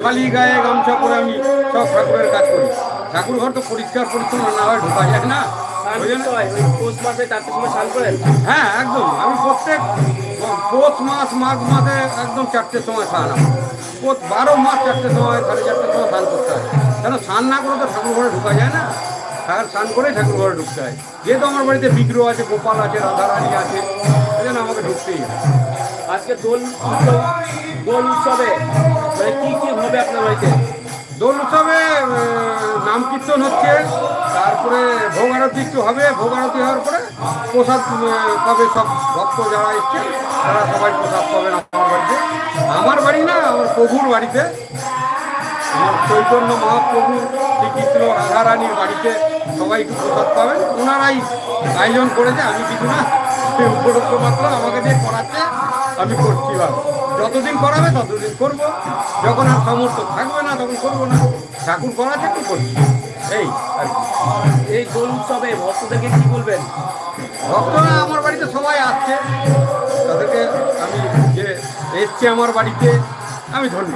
খালি গায়ে গামছা পরে আমি সব ঠাকুরের কাজ করি। ঠাকুর ঘর তো পরিষ্কার পরিচ্ছন্ন না হয় ঢোকা যায় না। হ্যাঁ একদম, আমি প্রত্যেক পৌষ মাস মাঘ মাসে একদম 4টের সময় স্নান। 12 মাস 4টের সময় 4:30টার সময় স্নান করতে হয়, কেন স্নান না করে তো ঠাকুর ঘরে ঢোকা যায় না। স্নান করেই ঠাকুর ঘরে ঢুকতে হয়। যেহেতু আমার বাড়িতে বিগ্রহ আছে, গোপাল আছে, রাধারানী আছে, সেই জন্য আমাকে ঢুকতেই হয়। আজকে দোল উৎসবে মানে কি হবে আপনার বাড়িতে? দোল উৎসবে নাম কীর্তন হচ্ছে, তারপরে ভোগ আরতি একটু হবে। ভোগ আরতি হওয়ার পরে প্রসাদ পাবে সব ভক্ত যারা এসছে, তারা সবাই প্রসাদ পাবেন আমার বাড়িতে। আমার বাড়ি না, আমার প্রভুর বাড়িতে, আমার চৈতন্য মহাপ্রভু শ্রীকৃষ্ণ রাধারানীর বাড়িতে সবাই একটু প্রসাদ পাবেন। ওনারাই আয়োজন করেছে, আমি কিছু না, উপলক্ষ মাত্র আমাকে দিয়ে করাচ্ছে, আমি করছি। ভালো, যতদিন করাবে ততদিন করবো, যখন আর সামর্থ্য থাকবে না তখন করবো না। ঠাকুর করাচ্ছে একটু করছি, এই আর কি। এই দোল উৎসবে ভক্তদেরকে কি বলবেন? ভক্তরা আমার বাড়িতে সবাই আসছে, তাদেরকে আমি যে এসছে আমার বাড়িতে আমি ধন্য।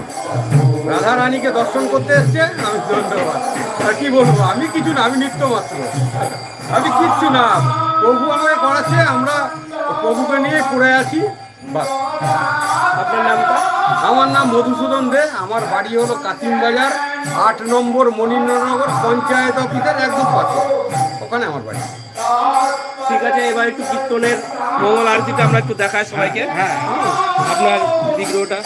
রাধা রানীকে দর্শন করতে এসছে, আমি ধন্যবাদ। আর কি বলবো, আমি কিছু না, আমি নিত্য মাত্র, আমি কিচ্ছু না। প্রভু আমাকে করাচ্ছে, আমরা প্রভুকে নিয়ে করে আছি, বাস। আপনার নামটা? আমার নাম মধুসূদন দে। আমার বাড়ি হলো কাতিম বাজার, 8 নম্বর মনীন্দ্রনগর পঞ্চায়েত অফিসের একদম পাশে, ওখানে আমার বাড়ি। ঠিক আছে, এবার একটু কীর্তনের মঙ্গল আরতিটা আমরা একটু দেখাই সবাইকে। হ্যাঁ, আপনার বিগ্রহটা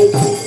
Oh,